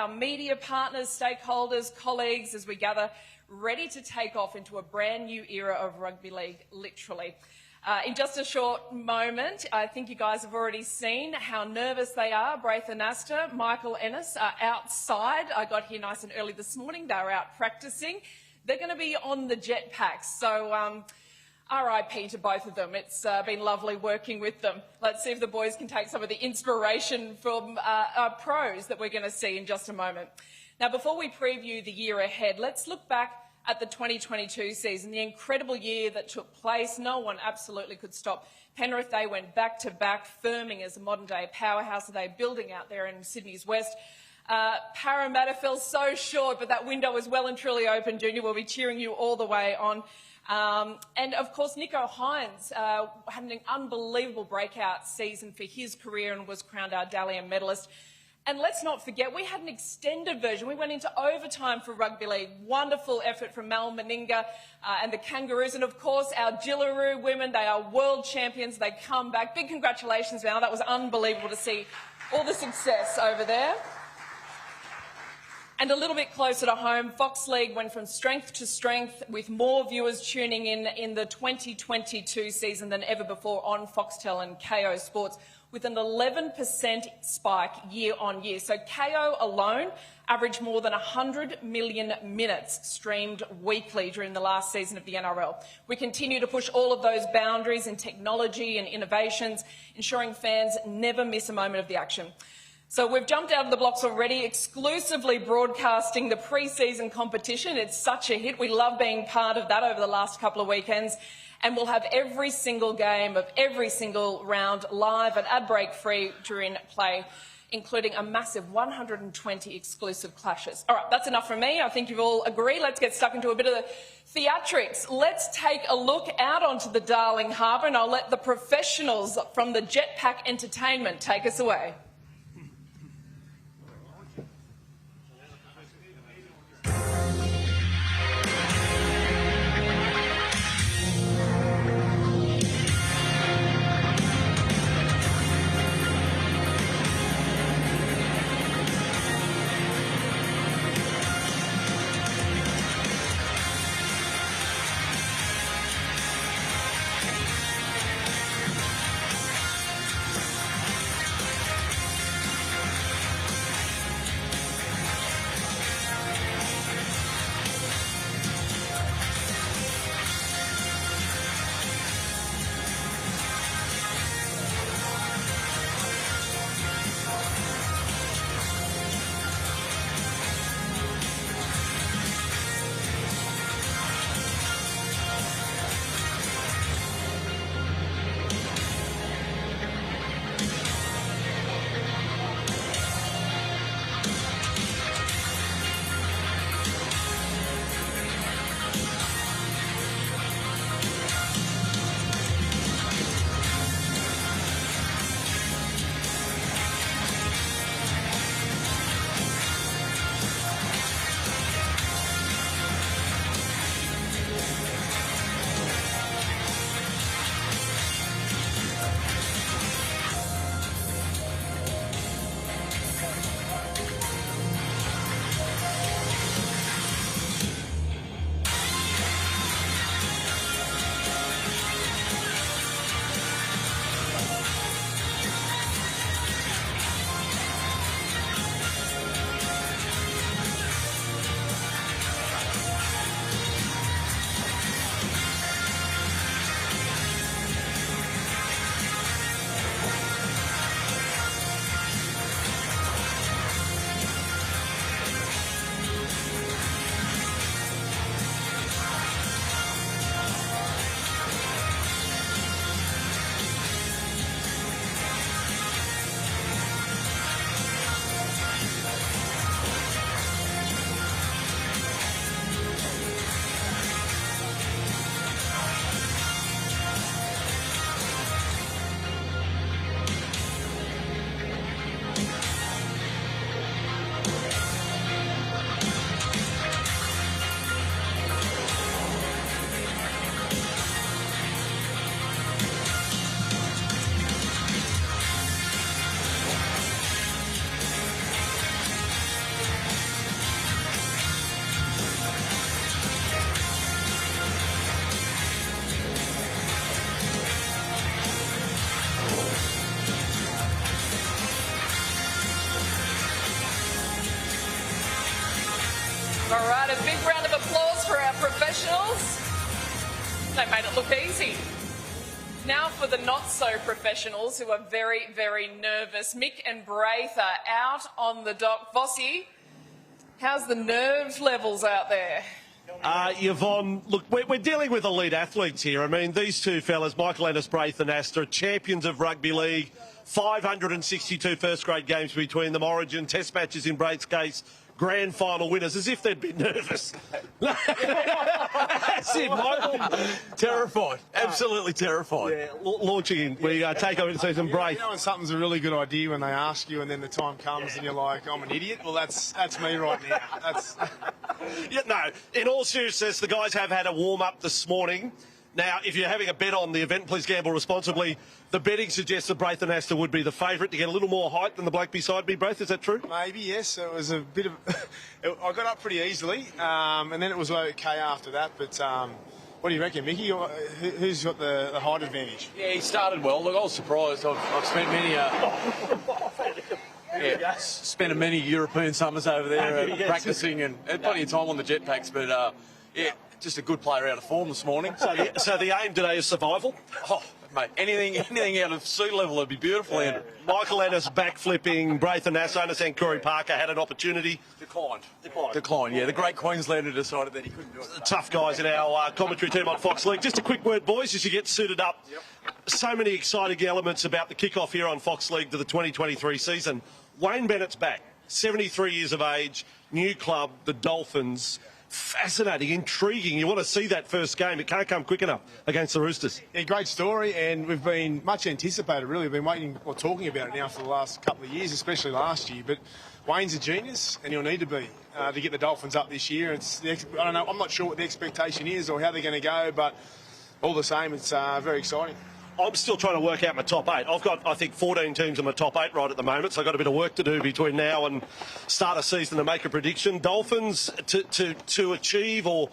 our media partners, stakeholders, colleagues, as we gather ready to take off into a brand new era of rugby league, literally. In just a short moment, I think you guys have already seen how nervous they are. Braithen Astor, Michael Ennis are outside. I got here nice and early this morning. They were out practicing. They're going to be on the jetpacks, so RIP to both of them. It's been lovely working with them. Let's see if the boys can take some of the inspiration from our pros that we're going to see in just a moment. Now, before we preview the year ahead, let's look back at the 2022 season, the incredible year that took place. No one absolutely could stop Penrith. They went back-to-back, firming as a modern-day powerhouse. They're building out there in Sydney's west. Parramatta fell so short, but that window is well and truly open, Junior. We'll be cheering you all the way on. And, of course, Nico Hines had an unbelievable breakout season for his career and was crowned our Dally M medalist. And let's not forget, we had an extended version. We went into overtime for rugby league. Wonderful effort from Mal Meninga and the Kangaroos. And, of course, our Jillaroo women, they are world champions. They come back. Big congratulations, Mal. That was unbelievable to see all the success over there. And a little bit closer to home, Fox League went from strength to strength with more viewers tuning in the 2022 season than ever before on Foxtel and KO Sports, with an 11% spike year on year. So KO alone averaged more than 100 million minutes streamed weekly during the last season of the NRL. We continue to push all of those boundaries in technology and innovations, ensuring fans never miss a moment of the action. So we've jumped out of the blocks already, exclusively broadcasting the pre-season competition. It's such a hit. We love being part of that over the last couple of weekends. And we'll have every single game of every single round live and ad break free during play, including a massive 120 exclusive clashes. All right, that's enough from me. I think you've all agreed. Let's get stuck into a bit of the theatrics. Let's take a look out onto the Darling Harbour, and I'll let the professionals from the Jetpack Entertainment take us away. All right, a big round of applause for our professionals. They made it look easy. Now for the not-so-professionals who are very, very nervous. Mick and Braith are out on the dock. Vossi, how's the nerve levels out there? Yvonne, look, we're dealing with elite athletes here. I mean, these two fellas, Michael Ennis-Braith and Astor, champions of rugby league, 562 first-grade games between them, Origin, test matches in Braith's case, grand final winners, as if they'd been nervous. That's it, Michael. Terrified. Absolutely terrified. Yeah, launching in. We take over the season. Braith. You know when something's a really good idea when they ask you and then the time comes and you're like, I'm an idiot? Well, that's me right now. That's... Yeah, no, in all seriousness, the guys have had a warm-up this morning. Now, if you're having a bet on the event, please gamble responsibly. The betting suggests that Braith and Astor would be the favourite to get a little more height than the bloke beside me. Braith, is that true? Maybe, yes. It was a bit of... I got up pretty easily, and then it was okay after that. But what do you reckon, Mickey? Who's got the height advantage? Yeah, he started well. Look, I was surprised. I've spent many European summers over there practising and had plenty of time on the jetpacks. But, yeah, just a good player out of form this morning. So the aim today is survival? Oh, mate, anything out of sea level would be beautiful, Andrew. Michael Ennis backflipping, Braith and Astor. I understand Corey Parker had an opportunity. Declined, yeah. The great Queenslander decided that he couldn't do it. Tough guys in our commentary team on Fox League. Just a quick word, boys, as you get suited up. Yep. So many exciting elements about the kick-off here on Fox League to the 2023 season. Wayne Bennett's back, 73 years of age, new club, the Dolphins. Fascinating, intriguing. You want to see that first game. It can't come quick enough against the Roosters. Yeah, great story, and we've been much anticipated, really. We've been waiting or talking about it now for the last couple of years, especially last year. But Wayne's a genius, and he'll need to be to get the Dolphins up this year. I don't know. I'm not sure what the expectation is or how they're going to go, but all the same, it's very exciting. I'm still trying to work out my top 8. I've got, I think, 14 teams in my top 8 right at the moment, so I've got a bit of work to do between now and start a season to make a prediction. Dolphins, to achieve or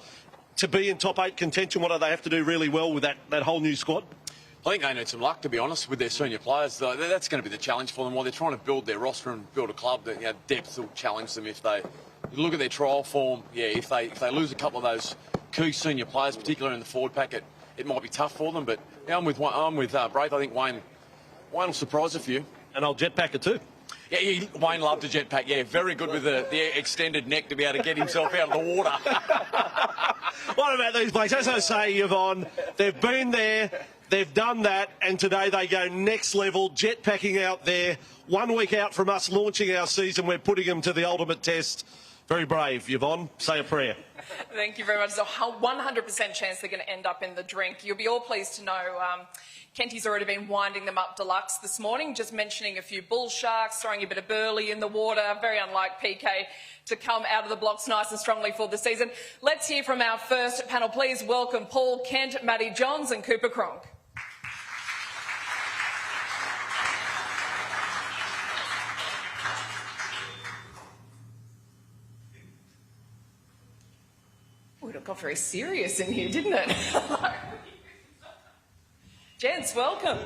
to be in top 8 contention, what do they have to do really well with that whole new squad? I think they need some luck, to be honest, with their senior players. That's going to be the challenge for them while they're trying to build their roster and build a club. That depth will challenge them if they look at their trial form. Yeah, if they lose a couple of those key senior players, particularly in the forward pack, it might be tough for them. But yeah, I'm with Braith. I think Wayne will surprise a few. And I'll jetpacker too. Yeah, Wayne loved a jetpack. Yeah, very good with the extended neck to be able to get himself out of the water. What about these blokes? As I say, Yvonne, they've been there, they've done that, and today they go next level, jetpacking out there. 1 week out from us launching our season, we're putting them to the ultimate test. Very brave, Yvonne. Say a prayer. Thank you very much. There's a 100% chance they're going to end up in the drink. You'll be all pleased to know Kenty's already been winding them up deluxe this morning, just mentioning a few bull sharks, throwing a bit of burley in the water, very unlike PK to come out of the blocks nice and strongly for the season. Let's hear from our first panel. Please welcome Paul Kent, Matty Johns and Cooper Cronk. Oh, it got very serious in here, didn't it? Gents, welcome.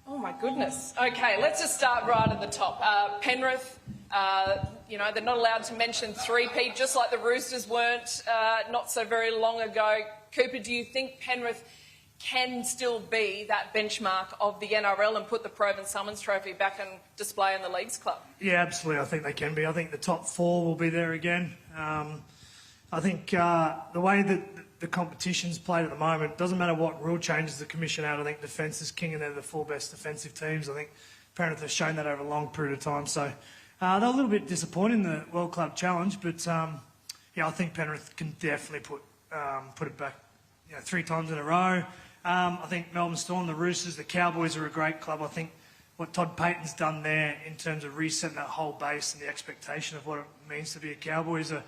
Oh my goodness. Okay, let's just start right at the top. Penrith, you know, they're not allowed to mention three-peat, just like the Roosters weren't not so very long ago. Cooper, do you think Penrith can still be that benchmark of the NRL and put the Provan Summons Trophy back on display in the Leagues Club? Yeah, absolutely. I think they can be. I think the top 4 will be there again. I think the way that the competition's played at the moment, doesn't matter what rule changes the commission out. I think defence is king and they're the 4 best defensive teams. I think Penrith have shown that over a long period of time. So they're a little bit disappointed in the World Club Challenge, but yeah, I think Penrith can definitely put it back 3 times in a row. I think Melbourne Storm, the Roosters, the Cowboys are a great club. I think what Todd Payton's done there in terms of resetting that whole base and the expectation of what it means to be a Cowboy is a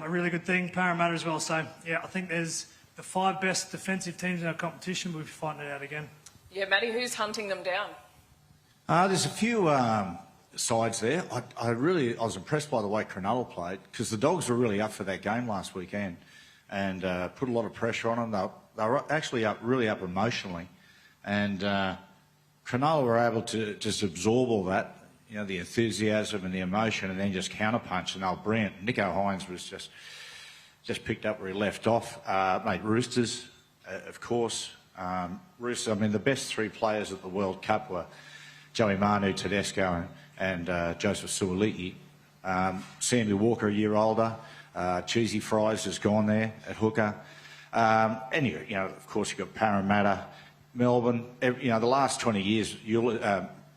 really good thing. Parramatta as well. So, yeah, I think there's the 5 best defensive teams in our competition. We'll be fighting it out again. Yeah, Matty, who's hunting them down? There's a few sides there. I was impressed by the way Cronulla played because the Dogs were really up for that game last weekend and put a lot of pressure on them. They were actually really up emotionally, and Cronulla were able to just absorb all that you know, the enthusiasm and the emotion, and then just counterpunch, and they were brilliant. Nico Hines was just picked up where he left off. Mate, Roosters, of course. Roosters, I mean, the best three players at the World Cup were Joey Manu, Tedesco and Joseph Suoliti. Sammy Walker, a year older. Cheesy Fries has gone there at hooker. And, you know, of course, you've got Parramatta, Melbourne. You know, the last 20 years,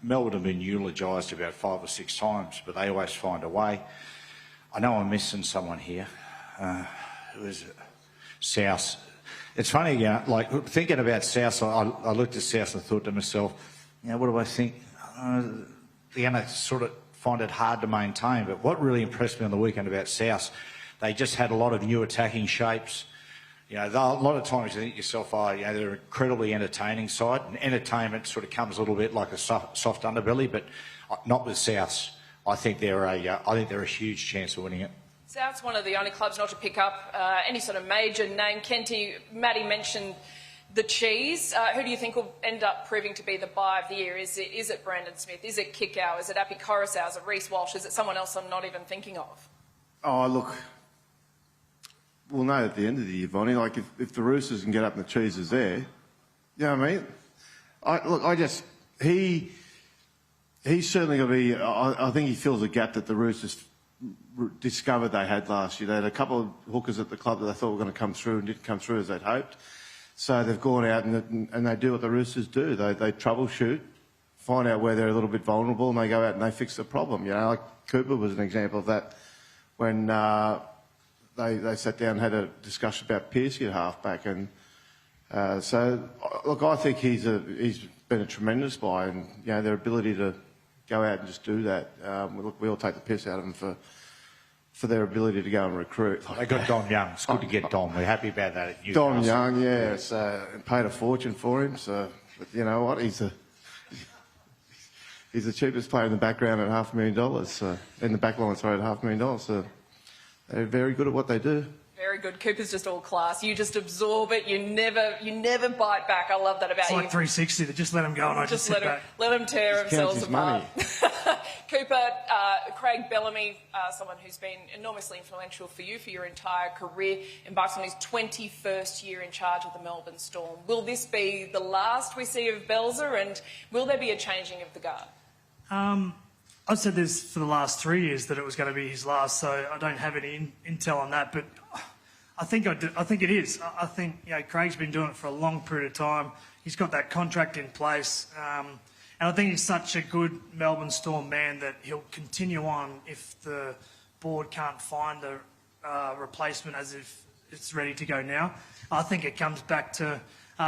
Melbourne have been eulogised about 5 or 6 times, but they always find a way. I know I'm missing someone here. It was South. It's funny, you know, like thinking about South, I looked at South and thought to myself, you know, what do I think? They're going to sort of find it hard to maintain. But what really impressed me on the weekend about South, they just had a lot of new attacking shapes. You know, a lot of times you think to yourself, oh, you know, they're an incredibly entertaining side. And entertainment sort of comes a little bit like a soft underbelly, but not with Souths. I think they're a huge chance of winning it. South's one of the only clubs not to pick up any sort of major name. Kenty, Matty mentioned the cheese. Who do you think will end up proving to be the buy of the year? Is it Brandon Smith? Is it Kickow? Is it Appy Coruscant? Is it Reece Walsh? Is it someone else I'm not even thinking of? Oh, look, we'll know at the end of the year, Bonnie. Like, if the Roosters can get up and the cheese is there, you know what I mean? He's certainly going to be. I think he fills a gap that the Roosters discovered they had last year. They had a couple of hookers at the club that they thought were going to come through and didn't come through as they'd hoped. So they've gone out and they do what the Roosters do. They troubleshoot, find out where they're a little bit vulnerable, and they go out and they fix the problem. You know, like Cooper was an example of that when they sat down and had a discussion about Pearcey at halfback. And so, look, I think he's been a tremendous buy, and you know, their ability to go out and just do that. Look, we all take the piss out of them for their ability to go and recruit. They got Dom Young. It's good to get Dom. We're happy about that at Newcastle. Dom Young, yeah. So paid a fortune for him. So, but you know what? He's the cheapest player in the background at $500,000. So, in the back line, sorry, at $500,000. So they're very good at what they do. Very good. Cooper's just all class. You just absorb it. You never bite back. I love that about It's you. like 360. They just let him go and I just sit back. Let them tear themselves apart. Money. Cooper, Craig Bellamy, someone who's been enormously influential for you for your entire career, embarks on his 21st year in charge of the Melbourne Storm. Will this be the last we see of Belzer, and will there be a changing of the guard? I've said this for the last 3 years that it was going to be his last, so I don't have any intel on that. But I think it is. I think, you know, Craig's been doing it for a long period of time. He's got that contract in place, and I think he's such a good Melbourne Storm man that he'll continue on if the board can't find a replacement as if it's ready to go now. I think it comes back to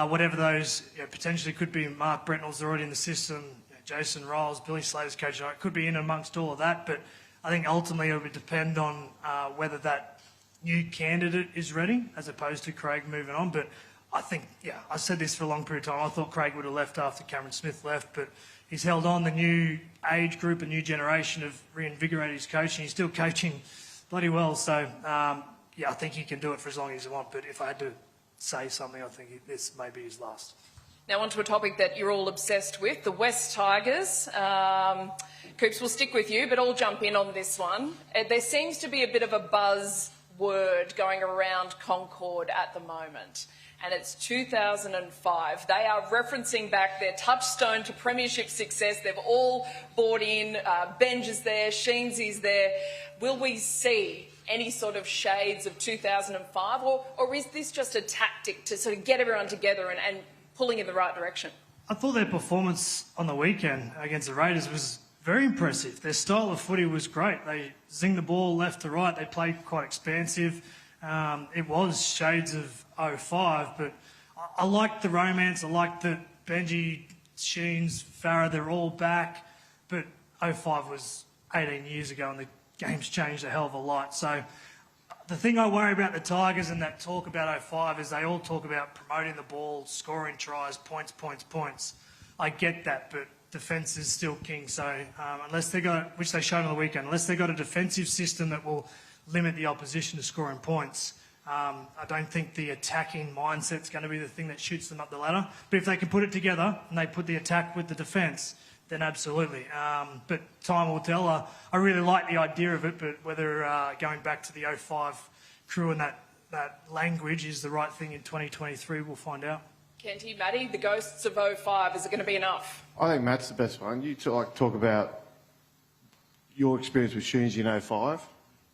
whatever those, you know, potentially could be. Mark Brentnell's already in the system. Jason Riles, Billy Slater's coach, it could be in amongst all of that, but I think ultimately it would depend on whether that new candidate is ready as opposed to Craig moving on. But I think, yeah, I said this for a long period of time. I thought Craig would have left after Cameron Smith left, but he's held on. The new age group, a new generation have reinvigorated his coaching. He's still coaching bloody well. So, yeah, I think he can do it for as long as he wants. But if I had to say something, I think this may be his last. Now on to a topic that you're all obsessed with, the West Tigers. Coops, will stick with you, but I'll jump in on this one. There seems to be a bit of a buzz word going around Concord at the moment, and it's 2005. They are referencing back their touchstone to premiership success. They've all bought in. Benj is there, Sheensy's there. Will we see any sort of shades of 2005, or is this just a tactic to sort of get everyone together and pulling in the right direction? I thought their performance on the weekend against the Raiders was very impressive. Their style of footy was great. They zinged the ball left to right. They played quite expansive. It was shades of 05, but I liked the romance. I liked that Benji, Sheens, Farah, they're all back. But 05 was 18 years ago and the game's changed a hell of a lot. So the thing I worry about the Tigers and that talk about 05 is they all talk about promoting the ball, scoring tries, points. I get that, but defence is still king. So unless they got, which they showed on the weekend, unless they got a defensive system that will limit the opposition to scoring points, I don't think the attacking mindset's going to be the thing that shoots them up the ladder. But if they can put it together and they put the attack with the defence, then absolutely. But time will tell. I really like the idea of it, but whether going back to the 05 crew and that language is the right thing in 2023, we'll find out. Kenty, Matty, the ghosts of 05, is it going to be enough? I think Matt's the best one. You talk about your experience with Shoons in 05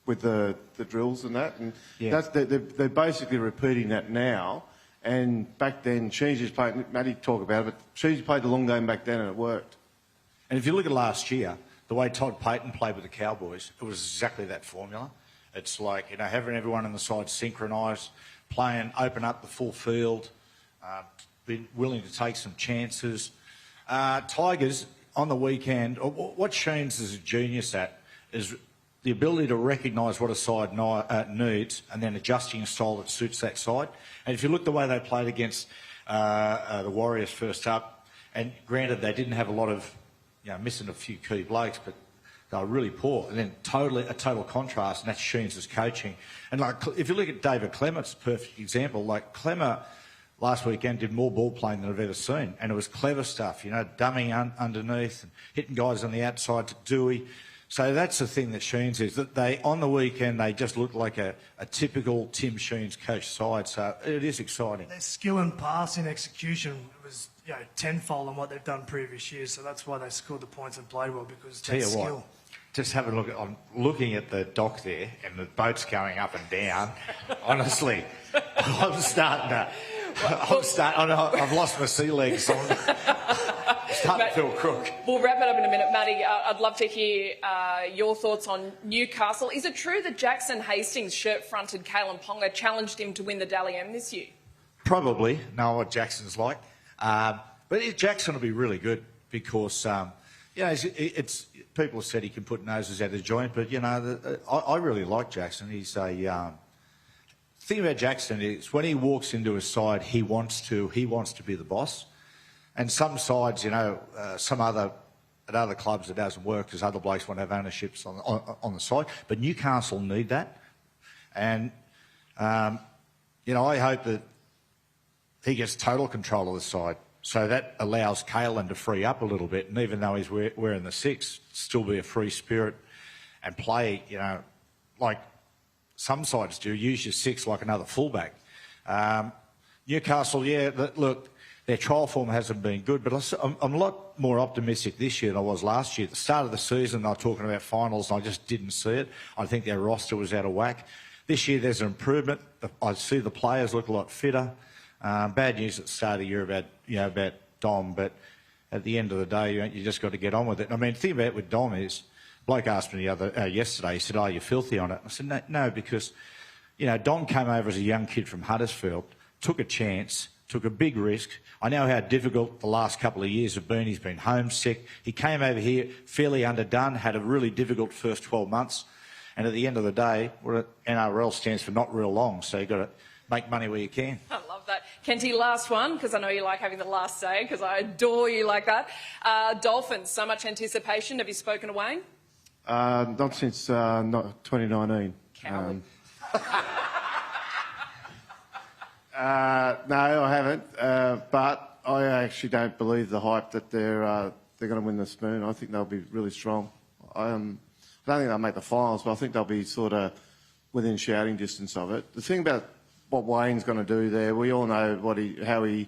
with the drills and that, and they're basically repeating that now. And back then, Shoons played. Matty talk about it, but Shoons played the long game back then, and it worked. And if you look at last year, the way Todd Payton played with the Cowboys, it was exactly that formula. It's like, having everyone on the side synchronised, playing, open up the full field, been willing to take some chances. Tigers, on the weekend, what Shoons is a genius at is the ability to recognise what a side needs and then adjusting a style that suits that side. And if you look the way they played against the Warriors first up, and granted they didn't have a lot of, missing a few key blokes, but they were really poor. And then a total contrast, and that's Shoons' coaching. And if you look at David Clement's perfect example, Clement last weekend did more ball playing than I've ever seen, and it was clever stuff, dumming underneath and hitting guys on the outside to Dewey. So that's the thing that Shoons is, that on the weekend, they just look like a typical Tim Shoons coach side. So it is exciting. Their skill and passing execution was tenfold on what they've done previous years. So that's why they scored the points and played well, because Tell you that's skill. What, just have a look. I'm looking at the dock there, and the boat's going up and down. Honestly, I'm starting to... I've lost my sea legs. I'm starting to feel crook. We'll wrap it up in a minute. Matty, I'd love to hear your thoughts on Newcastle. Is it true that Jackson Hastings, shirt-fronted Kalen Ponga, challenged him to win the Dally M this year? Probably. Know what Jackson's like. But Jackson will be really good because, it's people have said he can put noses out of joint, but, I really like Jackson. He's a... The thing about Jackson is when he walks into a side, he wants to be the boss. And some sides, at other clubs it doesn't work because other blokes want to have ownerships on the side. But Newcastle need that. And, I hope that he gets total control of the side. So that allows Kalen to free up a little bit. And even though he's wearing the 6, still be a free spirit and play, like some sides do, use your 6 like another fullback. Newcastle, look, their trial form hasn't been good, but I'm a lot more optimistic this year than I was last year. At the start of the season, they were talking about finals, and I just didn't see it. I think their roster was out of whack. This year, there's an improvement. I see the players look a lot fitter. Bad news at the start of the year about Dom, but at the end of the day, you just got to get on with it. I mean, the thing about it with Dom is, bloke asked me yesterday, he said, "Oh, you're filthy on it." I said, no, because, Don came over as a young kid from Huddersfield, took a chance, took a big risk. I know how difficult the last couple of years have been. He's been homesick. He came over here fairly underdone, had a really difficult first 12 months. And at the end of the day, NRL stands for not real long, so you've got to make money where you can. I love that. Kenty, last one, because I know you like having the last say, because I adore you like that. Dolphins, so much anticipation. Have you spoken to Wayne? Not since 2019. No, I haven't. But I actually don't believe the hype that they're going to win the Spoon. I think they'll be really strong. I don't think they'll make the finals, but I think they'll be sort of within shouting distance of it. The thing about what Wayne's going to do there, we all know how he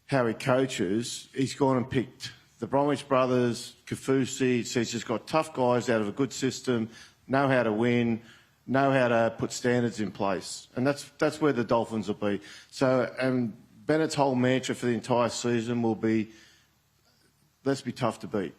coaches. He's gone and picked the Bromwich brothers, Kafusi, so he's just got tough guys out of a good system, know how to win, know how to put standards in place. And that's where the Dolphins will be. So, and Bennett's whole mantra for the entire season will be, let's be tough to beat.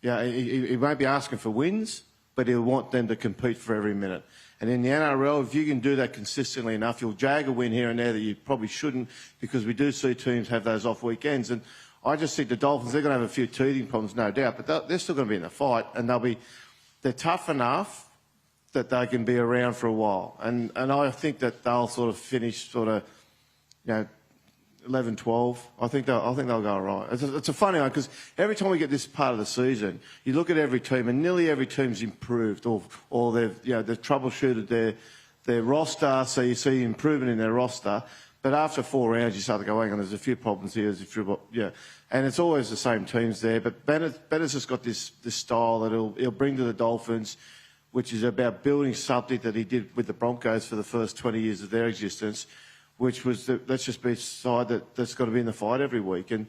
Yeah, he won't be asking for wins, but he'll want them to compete for every minute. And in the NRL, if you can do that consistently enough, you'll jag a win here and there that you probably shouldn't, because we do see teams have those off weekends. And I just think the Dolphins, they're going to have a few teething problems, no doubt, but they're still going to be in the fight, and they're tough enough that they can be around for a while. And I think that they'll sort of finish 11, 12. I think they'll go all right. It's a funny one, because every time we get this part of the season, you look at every team, and nearly every team's improved, or they've troubleshooted their roster, so you see improvement in their roster. But after 4 rounds, you start to go, hang on, there's a few problems here. And it's always the same teams there. But Bennett's just got this style that he'll bring to the Dolphins, which is about building something that he did with the Broncos for the first 20 years of their existence, which was let's just be a side that's got to be in the fight every week. And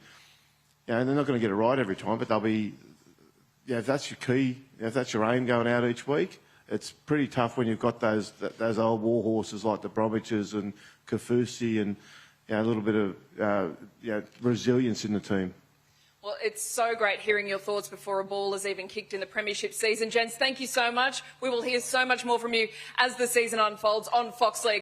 and they're not going to get it right every time, but they'll be. If that's your key, if that's your aim going out each week, it's pretty tough when you've got those old war horses like the Bromwiches and Kaufusi and a little bit of resilience in the team. Well, it's so great hearing your thoughts before a ball is even kicked in the premiership season. Gents, thank you so much. We will hear so much more from you as the season unfolds on Fox League.